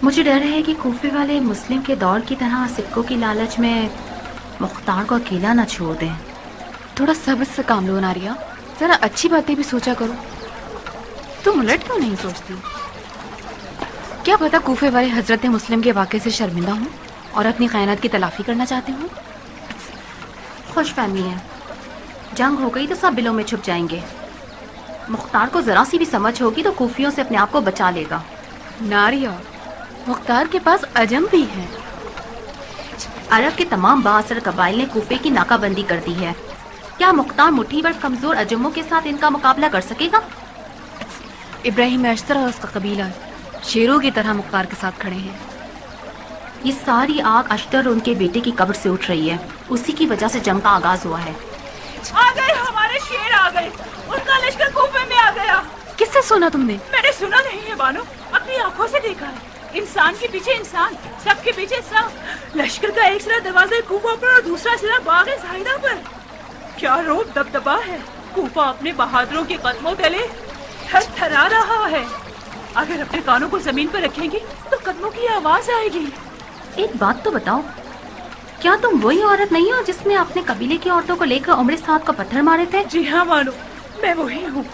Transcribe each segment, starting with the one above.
मुझे डर है कि कूफे वाले मुस्लिम के दौर की तरह सिक्कों की लालच में मुख्तार को अकेला न छोड़ दें। थोड़ा सब्र से काम लो नारिया, जरा अच्छी बातें भी सोचा करो। तुम उलट क्यों नहीं सोचती? क्या पता कूफे वाले हजरत मुस्लिम के वाक़े से शर्मिंदा हूँ और अपनी खयानत की तलाफी करना चाहते हूँ। खुशफहमी है, जंग हो गई तो सब बिलों में छुप जाएंगे। मुख्तार को जरा सी भी समझ होगी तो कूफियों से अपने आप को बचा लेगा। नारिया, मुख्तार के पास अजम भी है। अरब के तमाम बाअसर कबाइल ने कूफे की नाकाबंदी कर दी है। क्या मुख्तार मुट्ठी भर कमजोर अजमों के साथ इनका मुकाबला कर सकेगा? इब्राहिम अश्तर और उसका कबीला शेरों की तरह मुख्तार के साथ खड़े हैं। ये सारी आग अश्तर और उनके बेटे की कब्र से उठ रही है। उसी की वजह से जंग का आगाज हुआ है। आ गए, हमारे शेर आ गए। उनका लश्कर कूफे में आ गया। किससे सुना तुमने? मैंने सुना नहीं है बानो, अपनी आंखों से देखा है। इंसान के पीछे इंसान, सब के पीछे सब। लश्कर का एक सिरा दरवाजे कूफा पर और दूसरा सिरा बाग ज़ाहिदा पर। क्या रोब दबदबा है। कूफा अपने बहादुरों के कदमों तले थरथरा रहा है। अगर अपने कानों को जमीन पर रखेंगी तो कदमों की आवाज आएगी। एक बात तो बताओ, क्या तुम वही औरत नहीं हो जिसने अपने कबीले की औरतों को लेकर उम्र साहब को पत्थर मारे थे? जी हाँ मानो, मैं वही हूँ।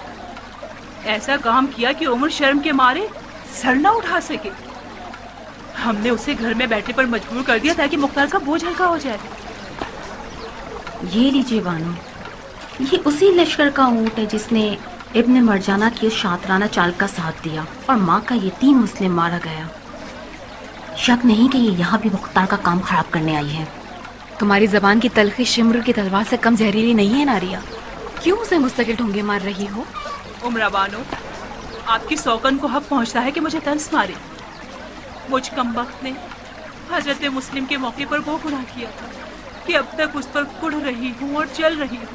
ऐसा काम किया कि उमर शर्म के मारे सर न उठा सके। हमने उसे घर में बैठने पर मजबूर कर दिया ताकि मुख्तार का बोझ हल्का हो जाए। ये लीजिए बानो, ये उसी लश्कर का ऊँट है जिसने इब्न मरजाना की शातराना चाल का साथ दिया और माँ का यतीम मुस्लिम मारा गया। शक नहीं कि ये यहाँ भी मुख्तार का काम खराब करने आई है। तुम्हारी जबान की तलखी शिम्र की तलवार से कम जहरीली नहीं है नारिया। क्यों उसे मुस्तकिल ठुंगे मार रही हो? उमरा बानो, आपकी सौकन को हक पहुँचता है कि मुझे तंस मारे। मुझ कमबख्त ने हजरत मुस्लिम के मौके पर वो गुनाह किया था कि अब तक उस पर कुढ़ रही हूँ और चल रही हूँ।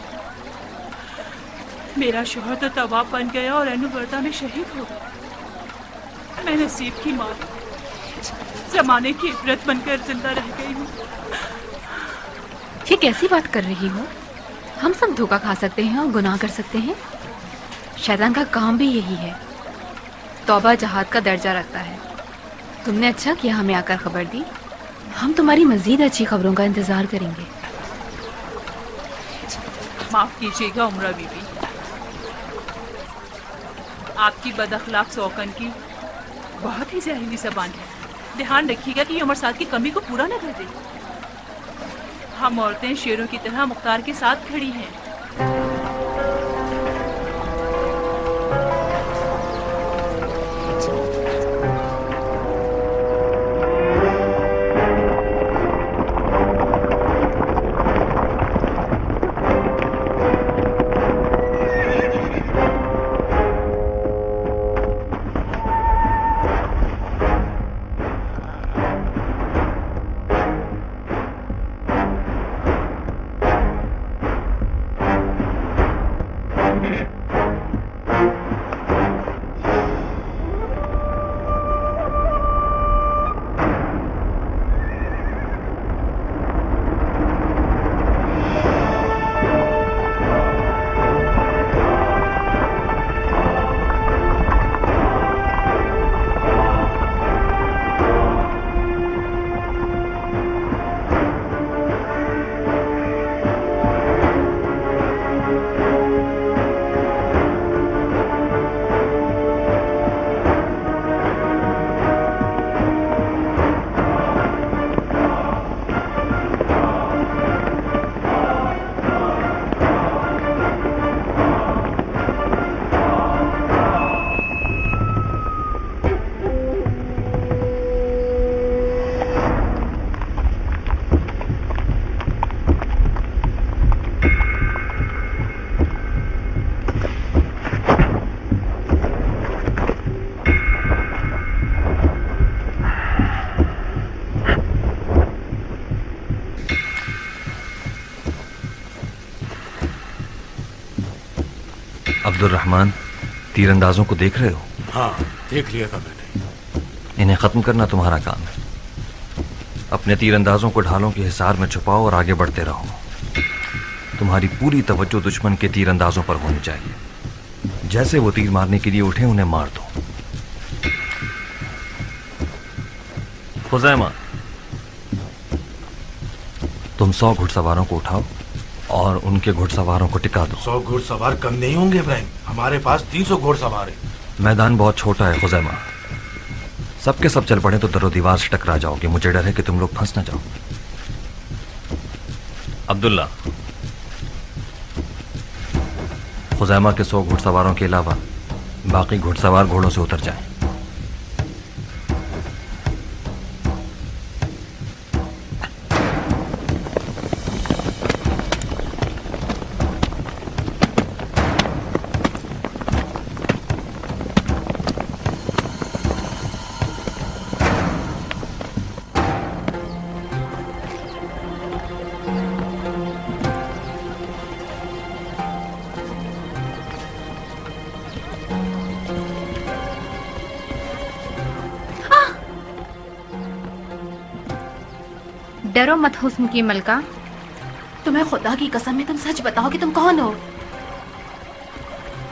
मेरा शोहर तो तवाब बन गया और एनुवर्दा में शहीद हो गया। मैं नसीब की माँ, जमाने की इबरत बनकर जिंदा रह गई हूँ। ये कैसी बात कर रही हो? हम सब धोखा खा सकते हैं और गुनाह कर सकते हैं। शैतान का काम भी यही है। तौबा जहाद का दर्जा रखता है। तुमने अच्छा किया हमें आकर खबर दी। हम तुम्हारी मजीद अच्छी खबरों का इंतजार करेंगे। माफ कीजिएगा उमरा बीबी, आपकी बदअखलाक सौकन की बहुत ही जहरीली ज़बान है। ध्यान रखिएगा कि उमर साथ की कमी को पूरा न कर दे। हम औरतें शेरों की तरह मुख्तार के साथ खड़ी हैं। अब्दुर्रहमान, तीरंदाजों को देख रहे हो? हाँ, देख लिया था मैंने। इन्हें खत्म करना तुम्हारा काम है। अपने तीरंदाजों को ढालों के हिसार में छुपाओ और आगे बढ़ते रहो। तुम्हारी पूरी तवज्जो दुश्मन के तीरंदाजों पर होनी चाहिए। जैसे वो तीर मारने के लिए उठे उन्हें मार दो। खुजैमा, तुम 100 घुड़सवारों को उठाओ और उनके घुड़सवारों को टिका दो। 100 घुड़सवार कम नहीं होंगे इब्राहिम, हमारे पास 300 घुड़सवार हैं। मैदान बहुत छोटा है खुजैमा, सबके सब चल पड़े तो दरो दीवार से टकरा जाओगे। मुझे डर है कि तुम लोग फंस ना जाओ। अब्दुल्ला, खुजैमा के 100 घुड़सवारों के अलावा बाकी घुड़सवार घोड़ों से उतर जाएं। डरो मत हुस्न की मलका। तुम्हें खुदा की कसम है, तुम सच बताओ कि तुम कौन हो?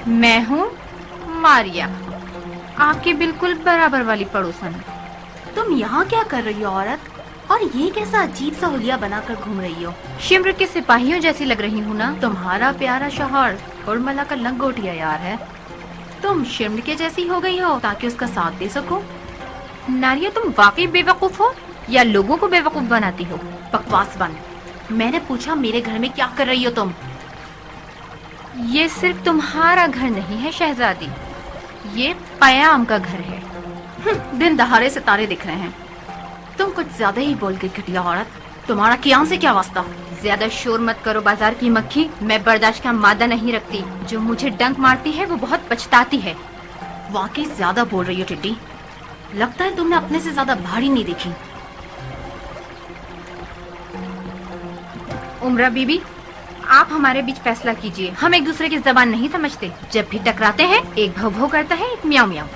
मैं हूँ मारिया, आपकी बिल्कुल बराबर वाली पड़ोसन। तुम यहाँ क्या कर रही हो औरत? और ये कैसा अजीब सा हुलिया बनाकर घूम रही हो? शिम्र के सिपाहियों जैसी लग रही हूँ ना? तुम्हारा प्यारा शौहर उर्मिला का लंगोटिया यार है। तुम शिम्र के जैसी हो गई हो ताकि उसका साथ दे सको। नारिया, तुम वाकई बेवकूफ हो या लोगों को बेवकूफ बनाती हो? बकवास बंद। मैंने पूछा मेरे घर में क्या कर रही हो तुम? ये सिर्फ तुम्हारा घर नहीं है शहजादी, ये पयाम का घर है। दिन दहाड़े सितारे दिख रहे हैं। तुम कुछ ज्यादा ही बोल गई घटिया औरत। तुम्हारा कियाम से क्या वास्ता? ज्यादा शोर मत करो बाजार की मक्खी। मैं बर्दाश्त का मादा नहीं रखती। जो मुझे डंक मारती है वो बहुत पछताती है। वाकई ज्यादा बोल रही हो टिड्डी। लगता है तुमने अपने से ज्यादा भारी नहीं देखी। उमरा बीबी, आप हमारे बीच फैसला कीजिए। हम एक दूसरे की जबान नहीं समझते। जब भी टकराते हैं एक भौ भौ करता है, एक म्याऊ म्याऊ।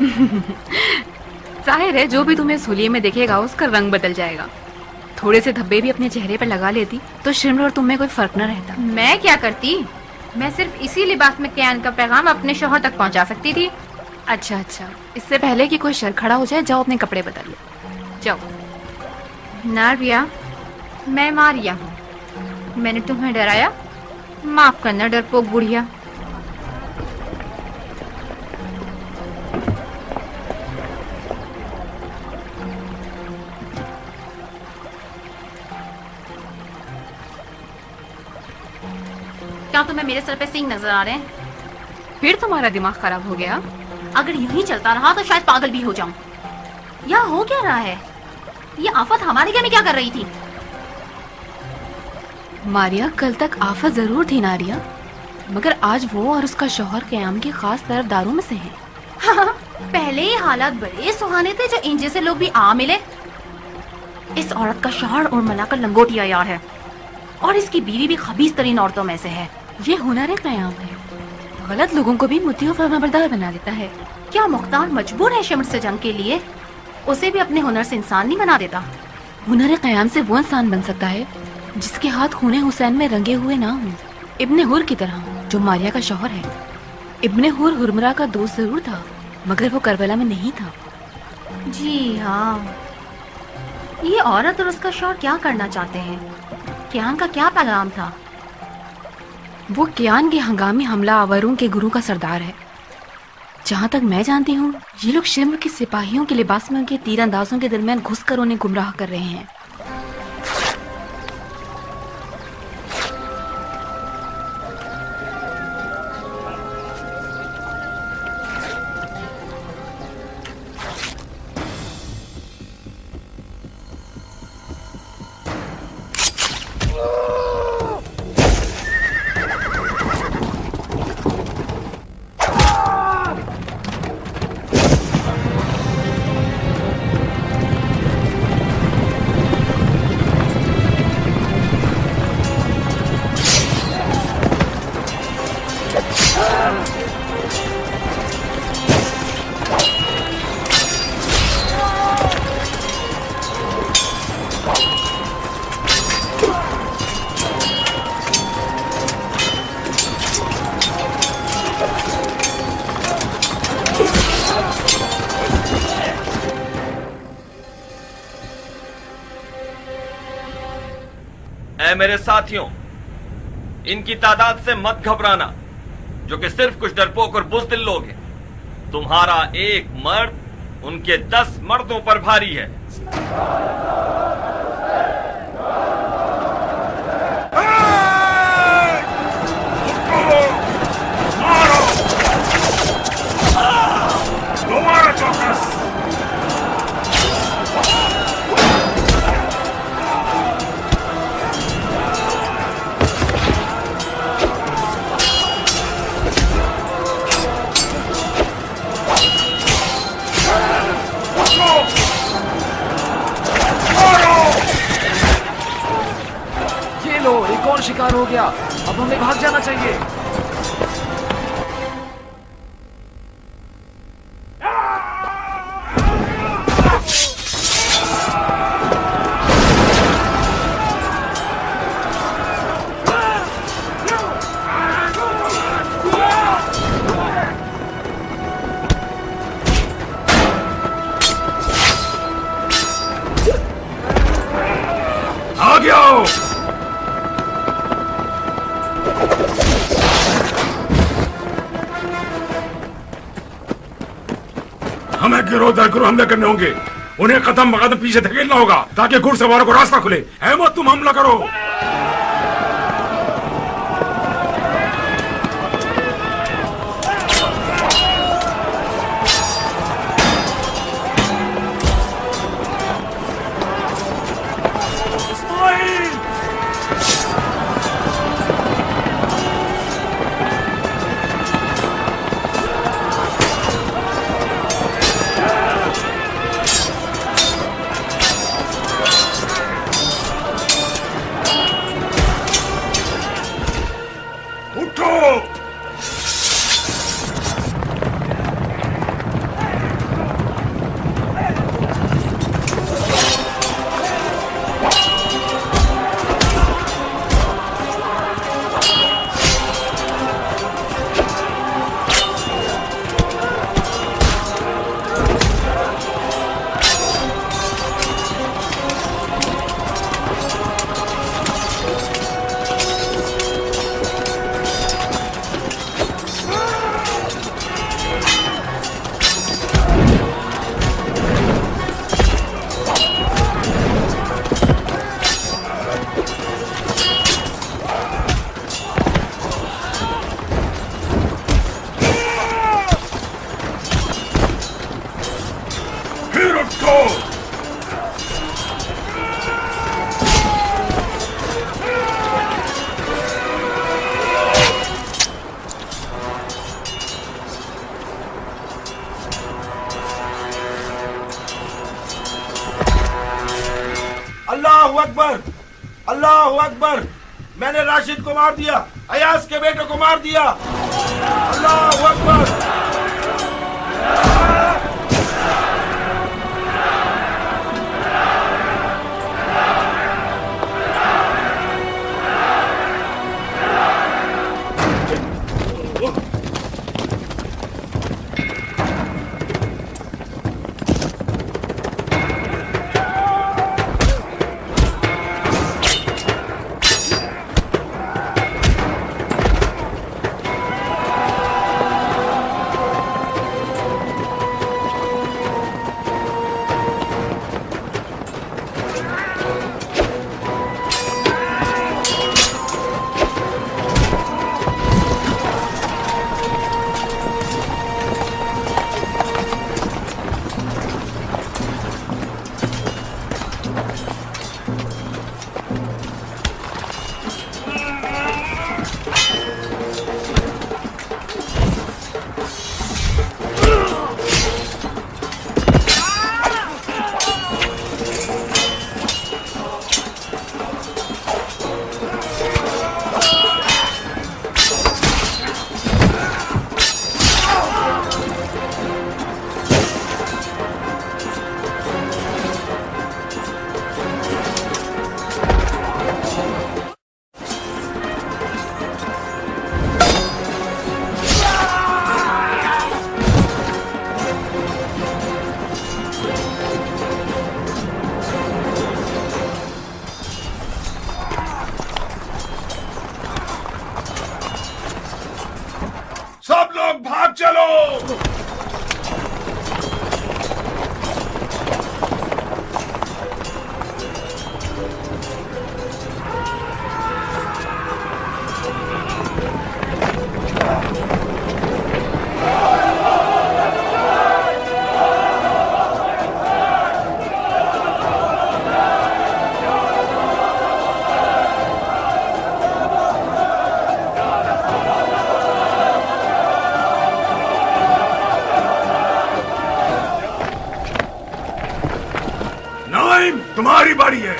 जाहिर है जो भी तुम्हें इस हुलिये में देखेगा उसका रंग बदल जाएगा। थोड़े से धब्बे भी अपने चेहरे पर लगा लेती तो शिम्र और तुम में कोई फर्क न रहता। मैं क्या करती? मैं सिर्फ इसी लिबास में कयान का पैगाम अपने शौहर तक पहुंचा सकती थी। अच्छा अच्छा, इससे पहले कि कोई शर खड़ा हो जाए जाओ अपने कपड़े बदल लो, जाओ। नारिया, मैं मारिया हूँ। मैंने तुम्हें डराया? माफ करना डरपोक बुढ़िया। क्या तुम्हें मेरे सर पे सींग नजर आ रहे हैं? फिर तुम्हारा दिमाग खराब हो गया? अगर यूं ही चलता रहा तो शायद पागल भी हो जाऊं। यहाँ हो क्या रहा है? ये आफत हमारे घर में क्या कर रही थी? मारिया, कल तक आफत जरूर थी नारिया, मगर आज वो और उसका शौहर कयाम के खास तरफदारों में से हैं। हाँ, पहले ही हालात बड़े सुहाने थे जो इन जैसे लोग भी आ मिले। इस औरत का शौहर उर्मिला का लंगोटिया यार है और इसकी बीवी भी खबीस तरीन औरतों में से है। ये हुनर कयाम है, गलत लोगों को भी मुत्ती और फरमाबरदार बना देता है। क्या मुख्तार मजबूर है शिम्र से जंग के लिए? उसे भी अपने हुनर से इंसान नहीं बना देता? हुनर कयाम से वो इंसान बन सकता है जिसके हाथ खूने हुसैन में रंगे हुए ना हो। इब्ने हुर की तरह, जो मारिया का शौहर है। इब्ने हुर हुरमरा का दोस्त जरूर था, मगर वो करबला में नहीं था। जी हाँ, ये औरत और उसका शौहर क्या करना चाहते हैं? कियान का क्या पैगाम था? वो कियान के हंगामी हमला आवरों के गुरु का सरदार है। जहाँ तक मैं जानती हूँ, ये लोग शिम्र के सिपाहियों के लिबास में उनके तीरंदाजों के दरमियान घुसकर उन्हें गुमराह कर रहे हैं। ऐ मेरे साथियों, इनकी तादाद से मत घबराना, जो कि सिर्फ कुछ डरपोक और बुज़दिल लोग हैं। तुम्हारा एक मर्द उनके 10 मर्दों पर भारी है। दोबारा चौकस। ये लो, एक और शिकार हो गया। अब हमें भाग जाना चाहिए। आ गया हो। हमें गिरोह दर गिरोह हमले करने होंगे। उन्हें कदम बकदम पीछे धकेलना होगा ताकि घुड़सवारों को रास्ता खुले। अहमद, तुम हमला करो। उठो। फिर उठो। अल्लाहु अकबर, अल्लाहु अकबर। मैंने राशिद को मार दिया, अयास के बेटे को मार दिया। अल्लाहु अकबर। तुम्हारी बारी है।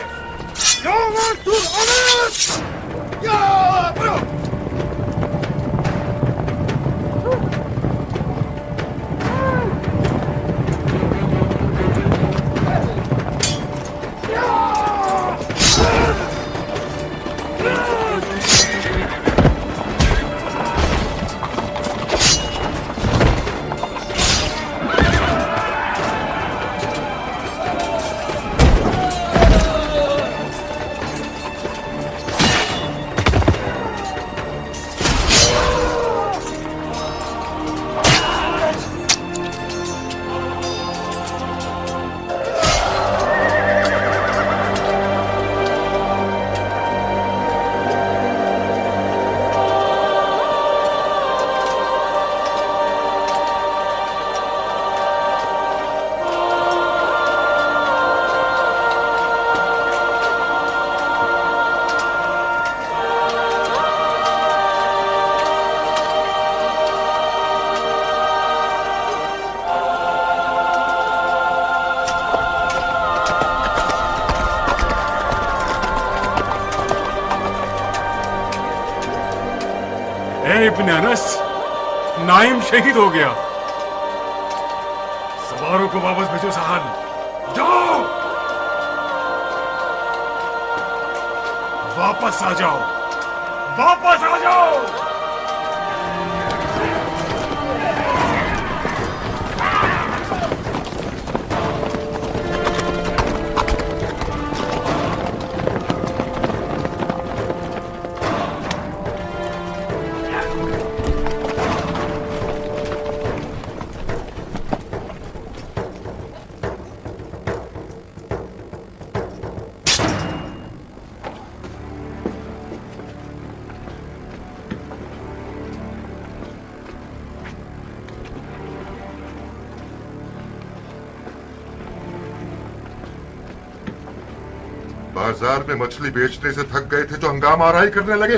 इब्न अनस, नाइम शहीद हो गया। सवारों को वापस भेजो सहान, जाओ वापस आ जाओ, वापस आ जाओ। बाजार में मछली बेचने से थक गए थे जो हंगामा आराई करने लगे।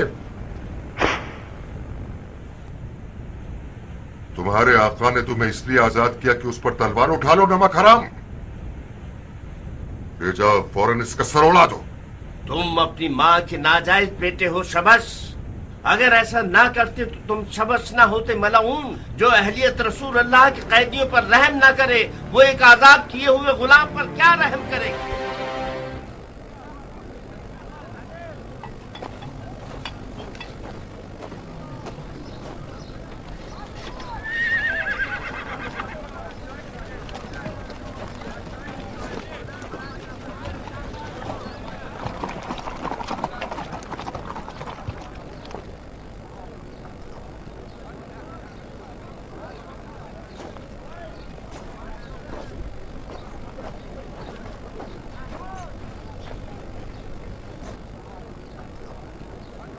तुम्हारे आका ने तुम्हें इसलिए आजाद किया कि उस पर तलवार उठा लो, नमक हराम। ले जाओ फौरन इसका सर उड़ा दो। तुम अपनी माँ के नाजायज बेटे हो शबस। अगर ऐसा ना करते तो तुम शबस ना होते मलाऊन। जो अहलियत रसूल अल्लाह के कैदियों पर रहम ना करे, वो एक आजाद किए हुए गुलाम पर क्या रहम करे।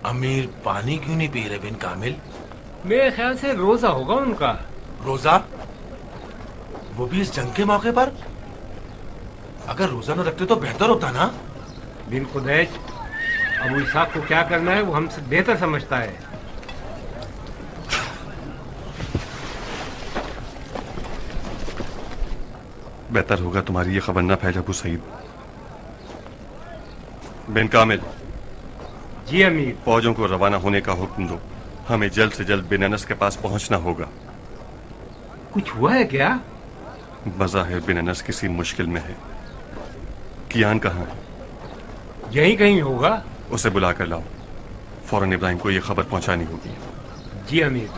अमीर पानी क्यों नहीं पी रहे बिन कामिल? मेरे ख्याल से रोजा होगा उनका। रोजा? वो भी इस जंग के मौके पर? अगर रोजा न रखते तो बेहतर होता ना। बिन खुदैश, अबू इसाक को क्या करना है वो हमसे बेहतर समझता है। बेहतर होगा तुम्हारी ये खबर न फैले अबू सईद। बिन कामिल। जी अमीर। फौजों को रवाना होने का हुक्म दो। हमें जल्द से जल्द बिन अनस के पास पहुंचना होगा। कुछ हुआ है क्या? बज़ाहिर बिन अनस किसी मुश्किल में है। कियान कहाँ है? यहीं कहीं होगा। उसे बुला कर लाओ। फौरन इब्राहिम को यह खबर पहुंचानी होगी। जी अमीर।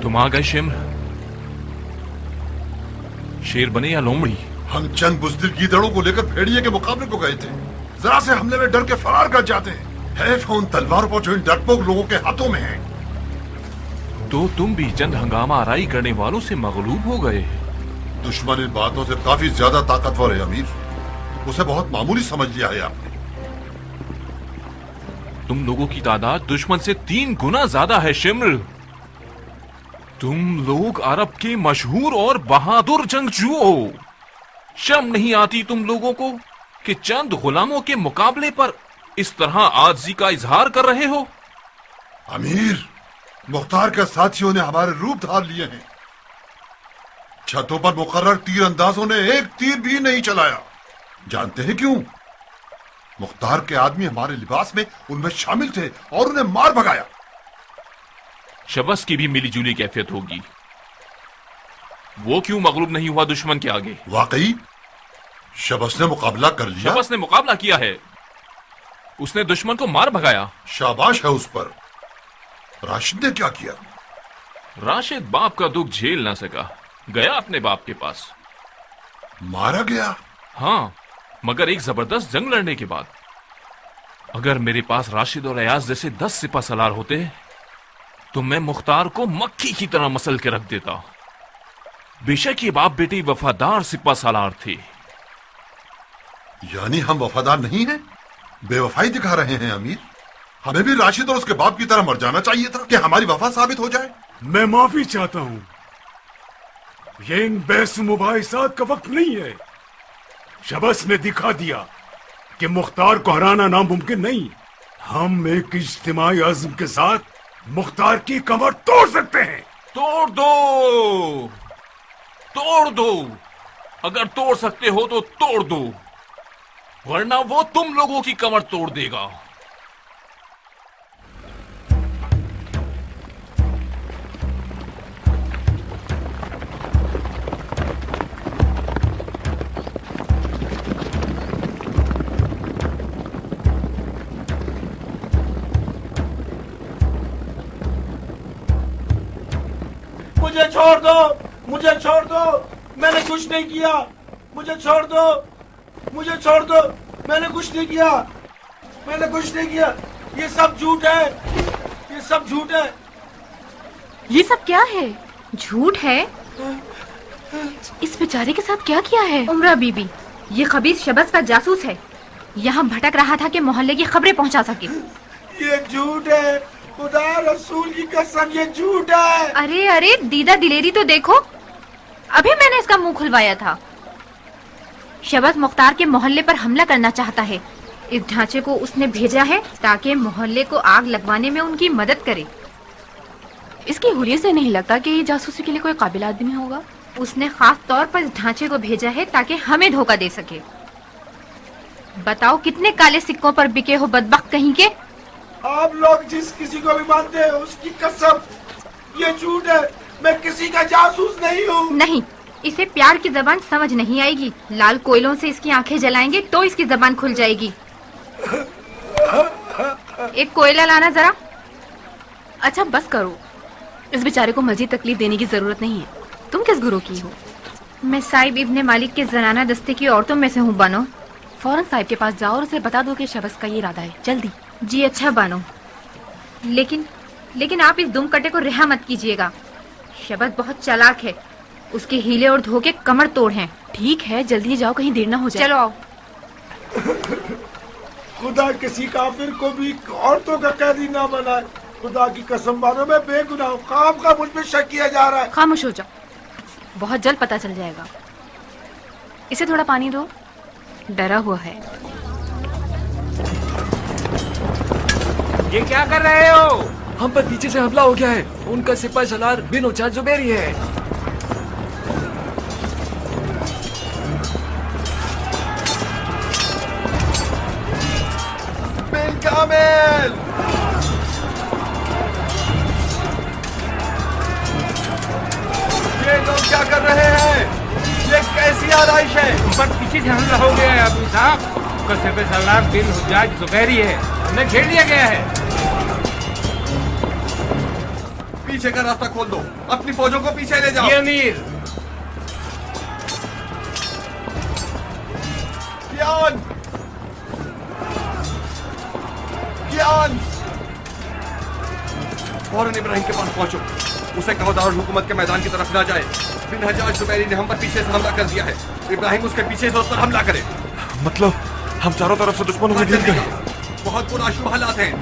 तुम आ गए शिम्र। शेर बने या लोमड़ी? हम चंद बुज़दिल गीदड़ों को लेकर भेड़िए के मुकाबले को गए थे। जरा से हमले में डर के फरार कर जाते हैं। हैफ उन तलवारों पर जो इन डरपोक लोगों के हाथों में है। तो तुम भी चंद हंगामा आराई करने वालों से मगलूब हो गए। दुश्मन इन बातों से काफी ज्यादा ताकतवर है अमीर। उसे बहुत मामूली समझ लिया है आपने। तुम लोगों की तादाद दुश्मन से 3 गुना ज्यादा है शिम्र। तुम लोग अरब के मशहूर और बहादुर जंगजू हो। शर्म नहीं आती तुम लोगों को कि चंद गुलामों के मुकाबले पर इस तरह आजिज़ी का इजहार कर रहे हो? अमीर, मुख्तार के साथियों ने हमारे रूप धार लिए हैं। छतों पर मुकर्रर तीर अंदाजों ने एक तीर भी नहीं चलाया। जानते हैं क्यों? मुख्तार के आदमी हमारे लिबास में उनमें शामिल थे और उन्हें मार भगाया। शबस की भी मिली जुली कैफियत होगी। वो क्यों मगलूब नहीं हुआ दुश्मन के आगे? वाकई शबस ने मुकाबला कर लिया। शबस ने मुकाबला किया है। उसने दुश्मन को मार भगाया। शाबाश है उस पर। राशिद ने क्या किया? राशिद बाप का दुख झेल ना सका, गया अपने बाप के पास। मारा गया? हाँ, मगर एक जबरदस्त जंग लड़ने के बाद। अगर मेरे पास राशिद और अयाज जैसे 10 सिपा सलार होते तो मैं मुख्तार को मक्खी की तरह मसल के रख देता। बेशक ये बाप बेटे वफादार सिपा सलार थे। यानी हम वफादार नहीं हैं? बेवफाई दिखा रहे हैं अमीर। हमें भी राशिद और उसके बाप की तरह मर जाना चाहिए था कि हमारी वफा साबित हो जाए। मैं माफी चाहता हूं। ये इन बहस मुबाहिसात का वक्त नहीं है। शबस ने दिखा दिया कि मुख्तार को हराना नामुमकिन नहीं। हम एक इज्तिमाई अज़्म के साथ मुख्तार की कमर तोड़ सकते हैं। तोड़ दो, तोड़ दो। अगर तोड़ सकते हो तो तोड़ दो, वरना वो तुम लोगों की कमर तोड़ देगा। मुझे छोड़ दो, मुझे छोड़ दो, मैंने कुछ नहीं किया। मुझे छोड़ दो, मुझे छोड़ दो, मैंने कुछ नहीं किया, मैंने कुछ नहीं किया। ये सब झूठ है, ये सब झूठ है। ये सब क्या है? झूठ है? इस बेचारे के साथ क्या किया है? उमरा बीबी, ये खबीस शबस का जासूस है। यहाँ भटक रहा था कि मोहल्ले की खबरें पहुँचा सके। ये झूठ है, खुदा रसूल की कसम, ये झूठ है। अरे अरे दीदा दिलेरी तो देखो, अभी मैंने इसका मुंह खुलवाया था। शबस मुख्तार के मोहल्ले पर हमला करना चाहता है। इस ढांचे को उसने भेजा है ताकि मोहल्ले को आग लगवाने में उनकी मदद करे। इसकी हुर्रियत से नहीं लगता कि ये जासूसी के लिए कोई काबिल आदमी होगा। उसने खास तौर पर इस ढांचे को भेजा है ताकि हमें धोखा दे सके। बताओ कितने काले सिक्कों पर बिके हो बदबख्त कहीं के। आप लोग जिस किसी को भी मानते हैं उसकी कसम, ये झूठ है। मैं किसी का जासूस नहीं हूँ। नहीं, इसे प्यार की जबान समझ नहीं आएगी। लाल कोयलों से इसकी आंखें जलाएंगे तो इसकी जबान खुल जाएगी। एक कोयला लाना जरा। अच्छा बस करो, इस बेचारे को मजीद तकलीफ देने की जरूरत नहीं है। तुम किस गुरु की हो? मैं साहिब इब्ने मालिक के जनाना दस्ते की औरतों में से हूँ बानो। फौरन साहिब के पास जाओ और उसे बता दो कि शबस का ये इरादा है। जल्दी। जी अच्छा बानो, लेकिन आप इस दुम कटे को रिहा मत कीजिएगा। शबस बहुत चालाक है। उसके हीले और धोखे कमर तोड़ हैं। ठीक है, जल्दी जाओ, कहीं देर ना हो जाए। चलो आओ। खुदा किसी काफिर को भी औरतों का कैदी ना बनाए। खुदा की कसम बानो, मैं बेगुनाह हूँ। खाम का मुझ पे शक किया जा रहा है। खामोश हो जाओ, बहुत जल्द पता चल जाएगा। इसे थोड़ा पानी दो, डरा हुआ है। ये क्या कर रहे हो? हम पर पीछे से हमला हो गया है। उनका सिपाही सलार बिन उचार जुबैरी है। बिन कामिल, ये लोग क्या कर रहे हैं? ये कैसी आरइश है? पर पीछे से हमला हो गया है अबू साहब। सिपह सलार बिन हुज्जाज जुबैरी है, उन्हें घेर लिया गया है। पीछे का रास्ता खोल दो, अपनी फौजों को पीछे ले जाओ। ये अमीर, कियान! कियान! फौरन इब्राहिम के पास पहुंचो। उसे कहो दारुल हुकूमत के मैदान की तरफ ना जाए। बिन हजाज जुबैरी ने हम पर पीछे से हमला कर दिया है। इब्राहिम उसके पीछे से उस पर हमला करे। मतलब हम चारों तरफ से दुश्मनों से घिर गए। बहुत बुरा शुभ हालात हैं।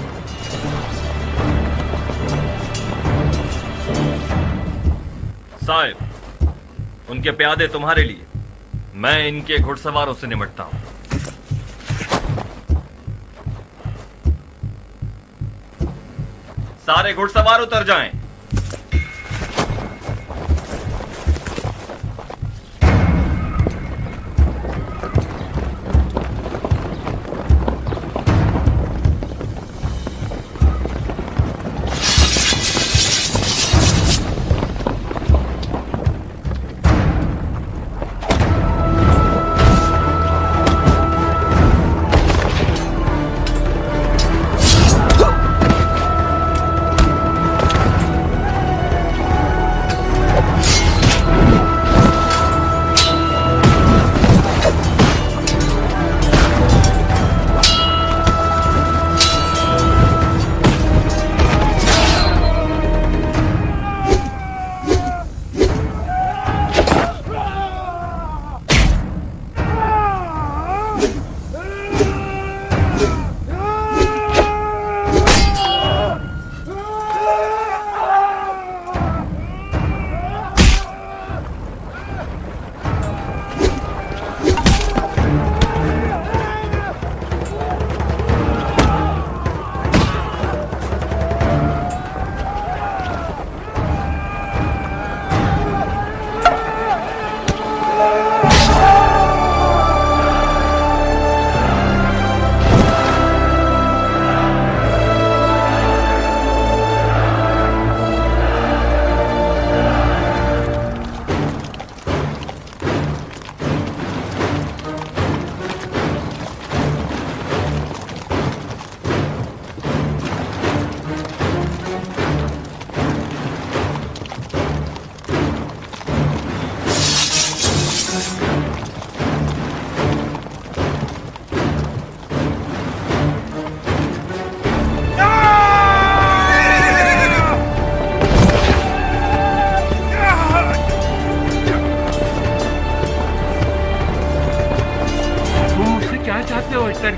साहिब, उनके प्यादे तुम्हारे लिए, मैं इनके घुड़सवारों से निपटता हूं। सारे घुड़सवार उतर जाएं।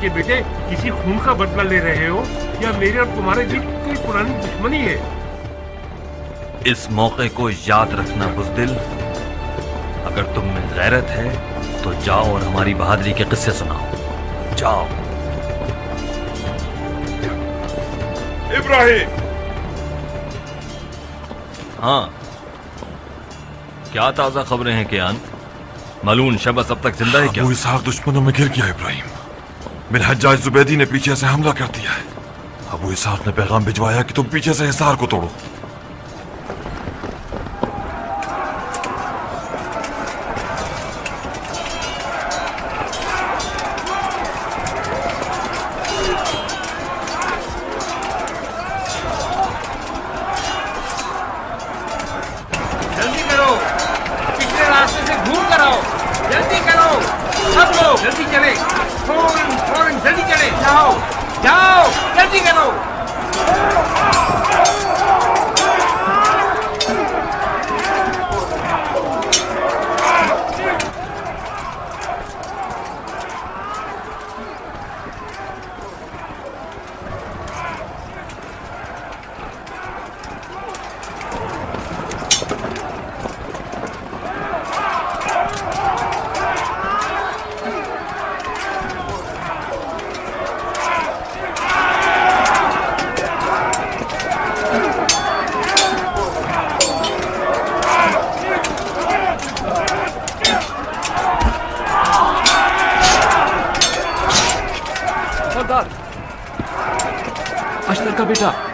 के बेटे किसी खून का बदला ले रहे हो या मेरे और तुम्हारे बीच कोई पुरानी दुश्मनी है? इस मौके को याद रखना बुज़दिल। अगर तुम में गैरत है तो जाओ और हमारी बहादुरी के किस्से सुनाओ। जाओ। इब्राहिम! हाँ, क्या ताजा खबरें हैं कियान? मलून शबस अब तक जिंदा है क्या? अबू इसहाक दुश्मनों में घिर गया इब्राहिम। बिन हज्जाज जुबैदी ने पीछे से हमला कर दिया है। अबू इसहाक ने पैगाम भिजवाया कि तुम पीछे से हिसार को तोड़ो। जल्दी करो, पिछले रास्ते से घूम कर आओ। जल्दी करो, सब लोग जल्दी चले। फौरन फौरन जल्दी चले। जाओ जाओ, जल्दी करो।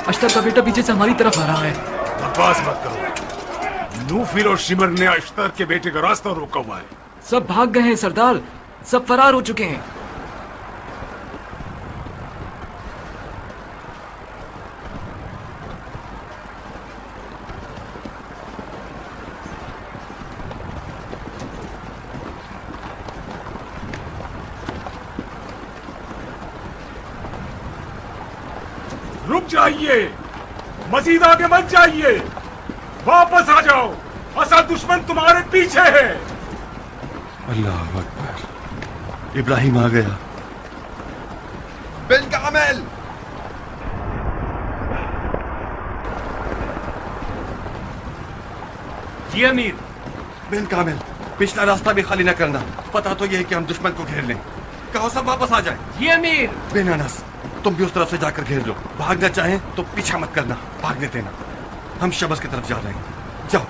अश्तर का बेटा पीछे से हमारी तरफ आ रहा है। बकवास मत करो। नूफिल और शिमर ने अश्तर के बेटे का रास्ता रोका हुआ है। सब भाग गए हैं सरदार, सब फरार हो चुके हैं। रुक जाइए, मजीद आगे मत जाइए, वापस आ जाओ, असल दुश्मन तुम्हारे पीछे है। अल्लाह अकबर, इब्राहिम आ गया। बिन कामिल, जी अमीर। बिन कामिल, पिछला रास्ता भी खाली न करना। पता तो यह है कि हम दुश्मन को घेर लें। कहो सब वापस आ जाए। जी अमीर। बिन अनस, तुम भी उस तरफ से जाकर घेर लो। भागना चाहें तो पीछा मत करना, भागने देना। हम शबस की तरफ जा रहे हैं, जाओ।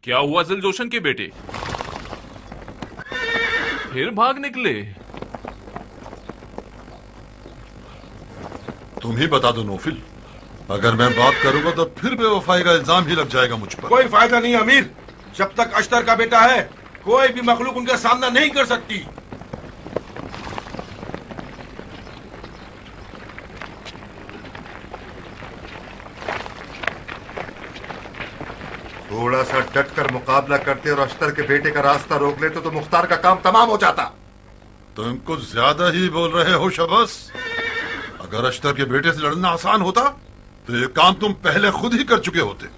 क्या हुआ जिलजोशन के बेटे? फिर भाग निकले? तुम ही बता दो नौफिल, अगर मैं बात करूंगा तो फिर बेवफाई का इल्जाम ही लग जाएगा मुझ पर। कोई फायदा नहीं अमीर, जब तक अश्तर का बेटा है कोई भी मखलूक उनका सामना नहीं कर सकती। थोड़ा सा डट कर मुकाबला करते और अश्तर के बेटे का रास्ता रोक लेते तो मुख्तार का काम तमाम हो जाता। तुम कुछ ज्यादा ही बोल रहे हो शबस। अगर अश्तर के बेटे से लड़ना आसान होता तो ये काम तुम पहले खुद ही कर चुके होते।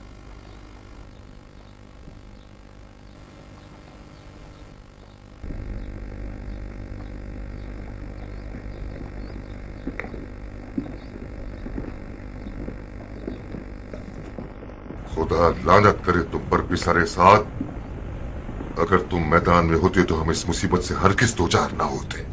खुदा लानत करे तुम पर भी सारे साथ। अगर तुम मैदान में होते तो हम इस मुसीबत से हरगिज़ दो चार ना होते।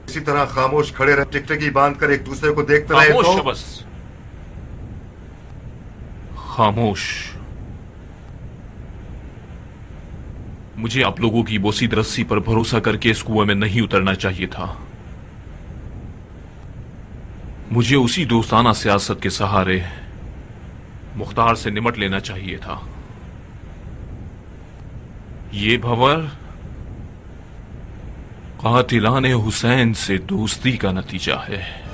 इसी तरह खामोश खड़े रहे, टिकटकी बांध कर एक दूसरे को देखते रहे तो बस खामोश। मुझे आप लोगों की बोसीद रस्सी पर भरोसा करके इस कुएं में नहीं उतरना चाहिए था। मुझे उसी दोस्ताना सियासत के सहारे मुख्तार से निमट लेना चाहिए था। ये भंवर कातिलाने हुसैन से दोस्ती का नतीजा है।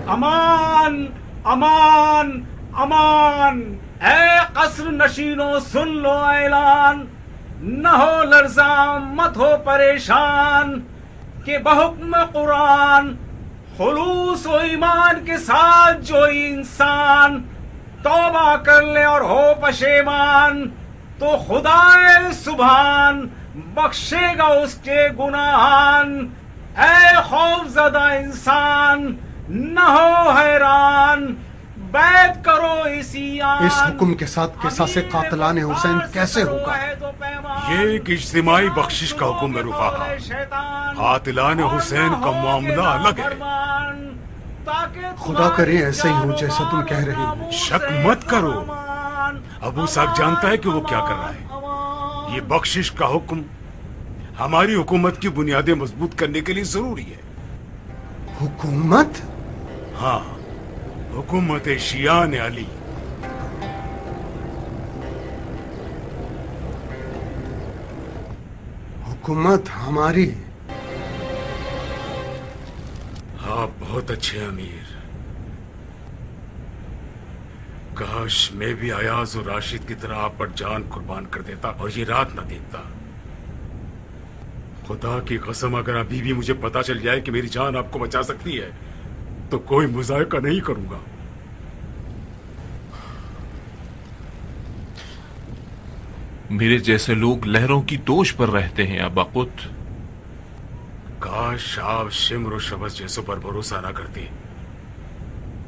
अमान अमान अमान, ऐ कसर नशीनों सुन लो ऐलान, न हो लर्जा मत हो परेशान, के बहुक्म कुरान खुलूस व ईमान के साथ जो इंसान तौबा कर ले और हो पशेमान, तो खुदाए सुभान बख्शेगा उसके गुनाहान। ऐ खौफज़दा इंसान न हो हैरान, बैत करो इसी आन। इस हुक्म के साथ किसासे कातिलाने हुसैन कैसे होगा? ये एक इज्तिमाई बख्शिश का हुक्म है रुफाहा। कातिलाने हुसैन का मामला अलग है। खुदा करे ऐसे ही हो जैसा तुम कह रहे हो। शक मत करो, अबू साहब जानता है कि वो क्या कर रहा है। ये बख्शिश का हुक्म हमारी हुकूमत की बुनियादें मजबूत करने के लिए जरूरी है। हुकूमत? हाँ, हुकूमत शियान अली। हुकूमत हमारी? आप बहुत अच्छे अमीर। काश मैं भी अयाज और राशिद की तरह आप पर जान कुर्बान कर देता और ये रात न देखता। खुदा की कसम, अगर अभी भी मुझे पता चल जाए कि मेरी जान आपको बचा सकती है तो कोई मुजायका नहीं करूंगा। मेरे जैसे लोग लहरों की दोष पर रहते हैं अबाकुत। काश आप शिम्र और शबस जैसों पर भरोसा ना करते।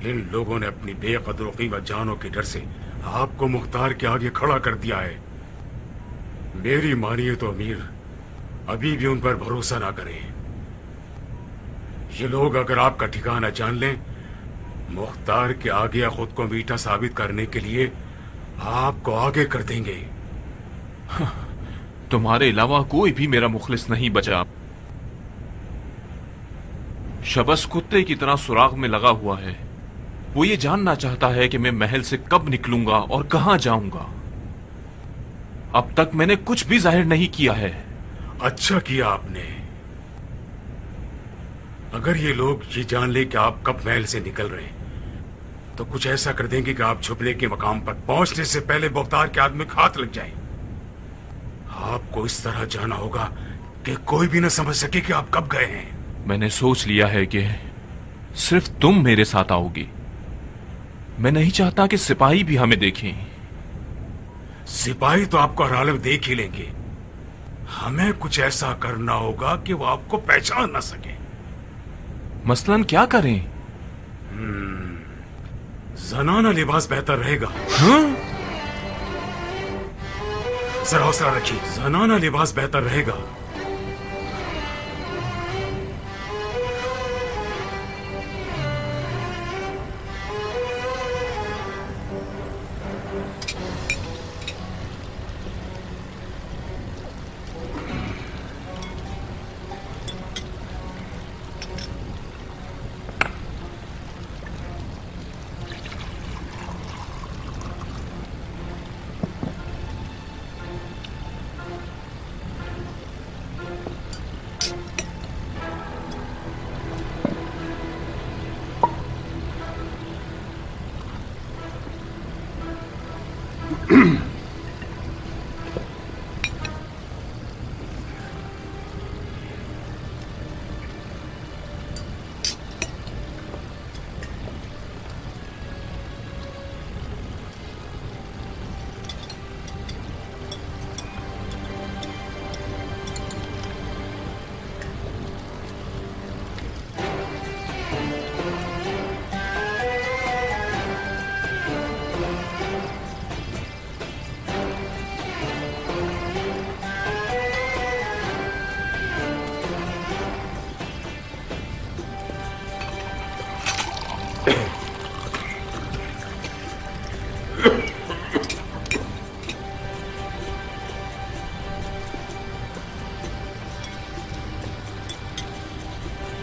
इन लोगों ने अपनी बेकदर और कीमत जानों के डर से आपको मुख्तार के आगे खड़ा कर दिया है। मेरी मानिए तो अमीर, अभी भी उन पर भरोसा ना करें। ये लोग अगर आपका ठिकाना जान लें, मुख्तार के आगे खुद को मीठा साबित करने के लिए आपको आगे कर देंगे। तुम्हारे अलावा कोई भी मेरा मुखलिस नहीं बचा। शबस कुत्ते की तरह सुराग में लगा हुआ है। वो ये जानना चाहता है कि मैं महल से कब निकलूंगा और कहां जाऊंगा। अब तक मैंने कुछ भी जाहिर नहीं किया है। अच्छा किया आपने। अगर ये लोग ये जान ले कि आप कब महल से निकल रहे हैं तो कुछ ऐसा कर देंगे कि आप छुपने के मकाम पर पहुंचने से पहले मुख्तार के आदमी को हाथ लग जाए। आपको इस तरह जाना होगा कि कोई भी न समझ सके कि आप कब गए हैं। मैंने सोच लिया है कि सिर्फ तुम मेरे साथ आओगी। मैं नहीं चाहता कि सिपाही भी हमें देखें। सिपाही तो आपको हर हालत देख ही लेंगे। हमें कुछ ऐसा करना होगा कि वो आपको पहचान ना सके। मसलन क्या करें? जनाना लिबास बेहतर रहेगा। हाँ? जरा हौसला रखिए, जनाना लिबास बेहतर रहेगा।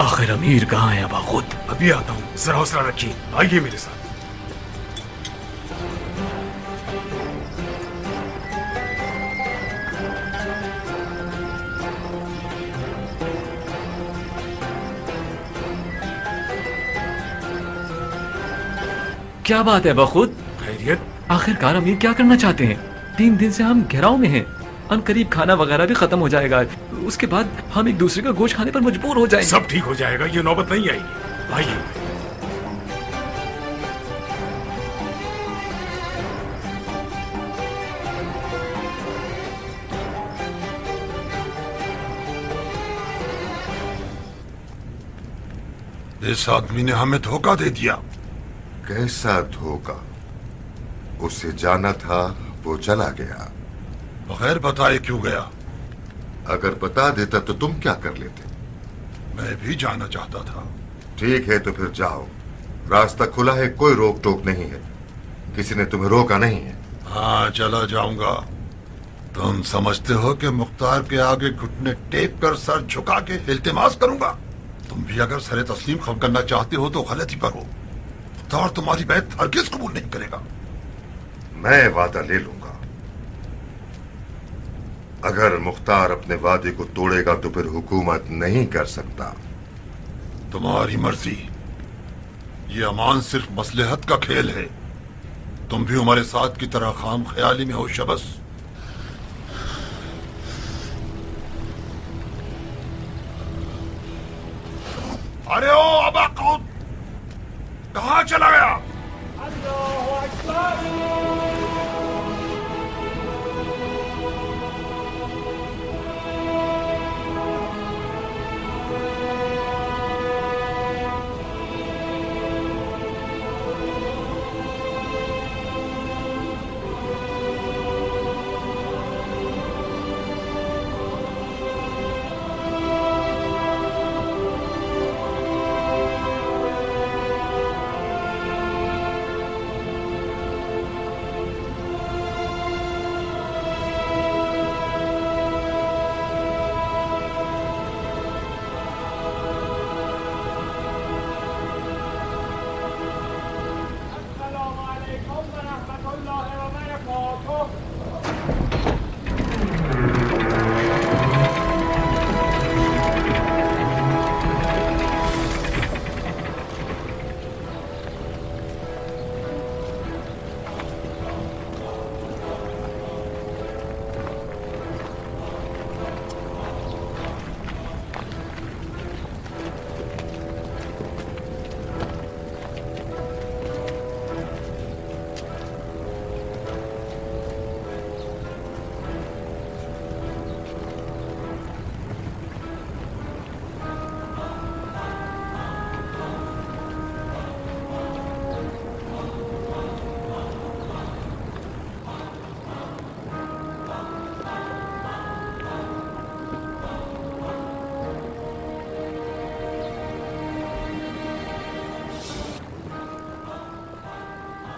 आखिर अमीर कहाँ है अबा खुद? अभी आता हूँ, जरा हौसला रखिए, आइए मेरे साथ। क्या बात है अबा खुद? खैरियत? आखिरकार अमीर क्या करना चाहते हैं? 3 दिन से हम घेराव में हैं। अनकरीब खाना वगैरह भी खत्म हो जाएगा, उसके बाद हम एक दूसरे का गोश्त खाने पर मजबूर हो जाएंगे। सब ठीक हो जाएगा, ये नौबत नहीं आएगी। आइए। इस आदमी ने हमें धोखा दे दिया। कैसा धोखा? उसे जाना था, वो चला गया बगैर बताए क्यों गया? अगर बता देता तो तुम क्या कर लेते? मैं भी जाना चाहता था। ठीक है तो फिर जाओ, रास्ता खुला है, कोई रोक टोक नहीं है, किसी ने तुम्हें रोका नहीं है। हाँ, चला जाऊंगा। तुम समझते हो कि मुख्तार के आगे घुटने टेक कर सर झुका के इल्तिमास करूंगा? तुम भी अगर सरे तस्लीम खम करना चाहते हो तो गलती पर हो। मुख्तार तुम्हारी बात हरगिज कबूल नहीं करेगा। मैं वादा ले लूंगा। अगर मुख्तार अपने वादे को तोड़ेगा तो फिर हुकूमत नहीं कर सकता। तुम्हारी मर्जी। ये अमान सिर्फ मसलहत का खेल है। तुम भी हमारे साथ की तरह खाम ख्याली में हो शबस। अरे ओ अबा खुद कहां चला गया?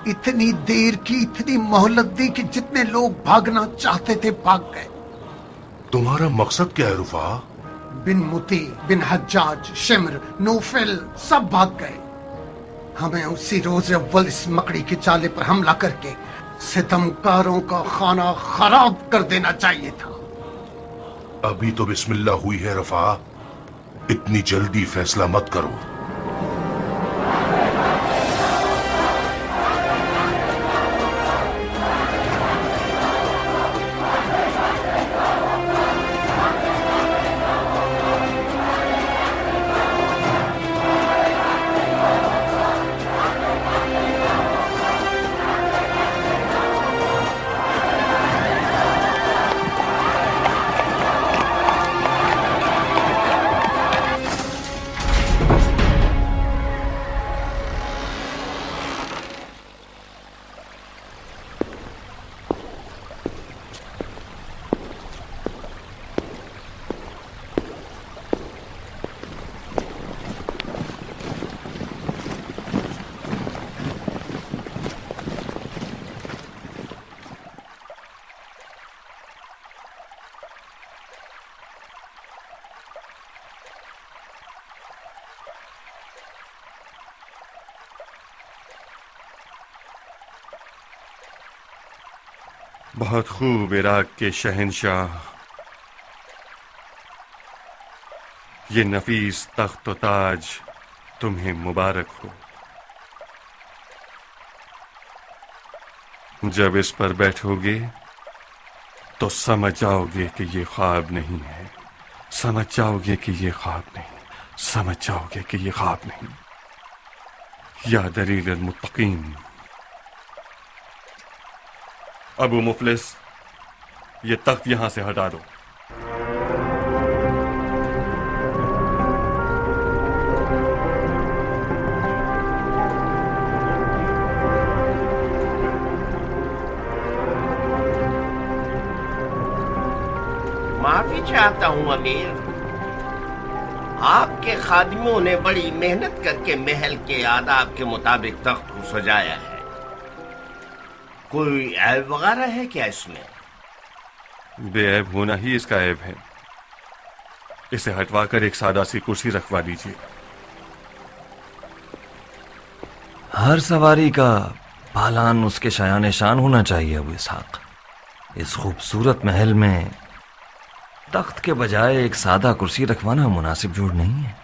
इतनी देर की, इतनी मोहलत दी कि जितने लोग भागना चाहते थे भाग गए। तुम्हारा मकसद क्या है रुफा? बिन मुती, बिन हज्जाज, शिमर, नौफल सब भाग गए। हमें उसी रोज अव्वल इस मकड़ी के चाले पर हमला करके सितमकारों का खाना खराब कर देना चाहिए था। अभी तो बिस्मिल्लाह हुई है रफा, इतनी जल्दी फैसला मत करो। बहुत खूब इराक के शहंशाह। ये नफीस तख्त ताज तुम्हें मुबारक हो। जब इस पर बैठोगे तो समझ जाओगे कि ये ख्वाब नहीं है, समझ जाओगे कि ये ख्वाब नहीं, समझ जाओगे कि ये ख्वाब नहीं। या दलील मुत्तकीन। अबू मुफलिस, ये तख्त यहां से हटा दो। माफी चाहता हूं अमीर, आपके खादिमों ने बड़ी मेहनत करके महल के आदाब के मुताबिक तख्त को सजाया है। कोई ऐब वगैरह है क्या इसमें? बेऐब होना ही इसका ऐब है। इसे हटवाकर एक सादा सी कुर्सी रखवा दीजिए। हर सवारी का पालान उसके शायान शान होना चाहिए अबू इसहाक। इस खूबसूरत महल में तख्त के बजाय एक सादा कुर्सी रखवाना मुनासिब जोड़ नहीं है।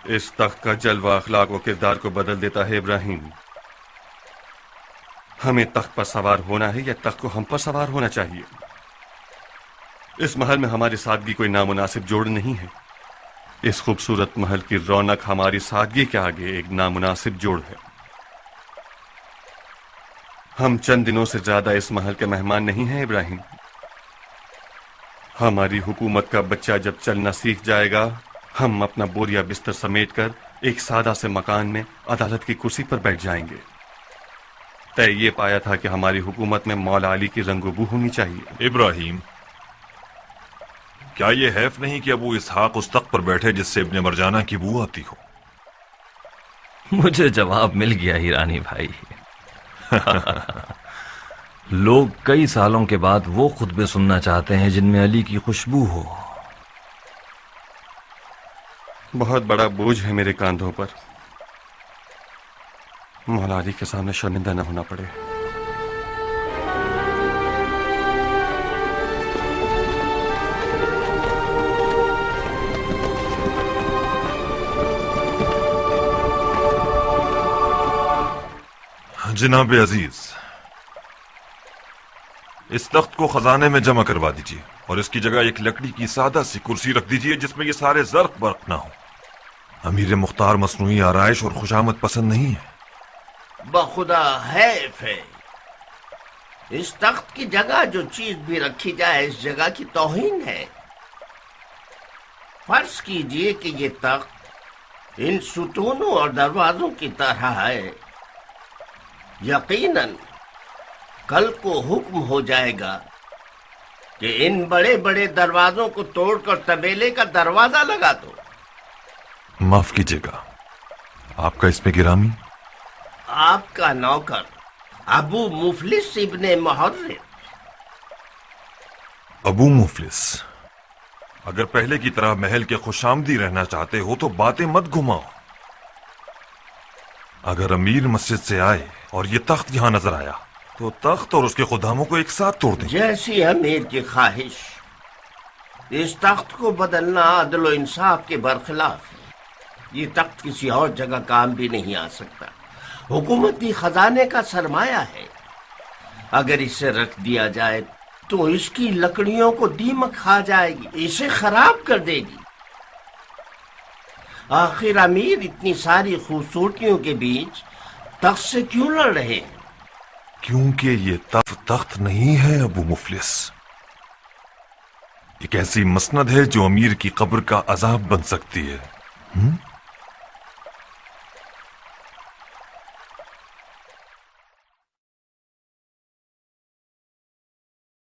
इस तख्त का जलवा अखलाक व किरदार को बदल देता है इब्राहिम। हमें तख्त पर सवार होना है या तख्त को हम पर सवार होना चाहिए। इस महल में हमारी सादगी कोई नामुनासिब जोड़ नहीं है। इस खूबसूरत महल की रौनक हमारी सादगी के आगे एक नामुनासिब जोड़ है। हम चंद दिनों से ज्यादा इस महल के मेहमान नहीं हैं इब्राहिम। हमारी हुकूमत का बच्चा जब चलना सीख जाएगा, हम अपना बोरिया बिस्तर समेटकर एक सादा से मकान में अदालत की कुर्सी पर बैठ जाएंगे। तय ये पाया था कि हमारी हुकूमत में मौला अली की रंगोबू होनी चाहिए। इब्राहिम, क्या ये हैफ नहीं कि अबू इसहाक उस तख्त पर बैठे जिससे इब्ने मरजाना की बू आती हो? मुझे जवाब मिल गया ईरानी भाई। लोग कई सालों के बाद वो खुतबे सुनना चाहते हैं जिनमें अली की खुशबू हो। बहुत बड़ा बोझ है मेरे कांधों पर। मौला अली के सामने शर्मिंदा न होना पड़े। जनाब अजीज, इस तख्त को खजाने में जमा करवा दीजिए और इसकी जगह एक लकड़ी की सादा सी कुर्सी रख दीजिए जिसमें ये सारे ज़र्क बर्क ना हो। अमीर मुख्तार मसनूई आराइश और खुशामद पसंद नहीं है। बखुदा हैफ है। इस तख्त की जगह जो चीज भी रखी जाए इस जगह की तौहीन है। फर्ज कीजिए कि ये तख्त इन सुतूनों और दरवाजों की तरह है। यकीनन कल को हुक्म हो जाएगा कि इन बड़े बड़े दरवाजों को तोड़कर तबेले का दरवाजा लगा दो। माफ कीजिएगा, आपका इसमें गिरामी? आपका नौकर अबू मुफलिस इब्ने मुहर्रिर। अबू मुफलिस, अगर पहले की तरह महल के खुशामदी रहना चाहते हो तो बातें मत घुमाओ। अगर अमीर मस्जिद से आए और ये तख्त यहां नजर आया तो तख्त और उसके खुदामों को एक साथ तोड़ दें। जैसी अमीर की ख्वाहिश। इस तख्त को बदलना अदल व इंसाफ के बरखिलाफ है। ये तख्त किसी और जगह काम भी नहीं आ सकता। हुकूमती खजाने का सरमाया है। अगर इसे रख दिया जाए तो इसकी लकड़ियों को दीमक खा जाएगी, इसे खराब कर देगी। आखिर अमीर इतनी सारी खूबसूरतियों के बीच तख्त से क्यों लड़ रहे हैं? क्योंकि ये तख्त नहीं है अबू मुफलिस। एक ऐसी मसनद है जो अमीर की कब्र का अजाब बन सकती है।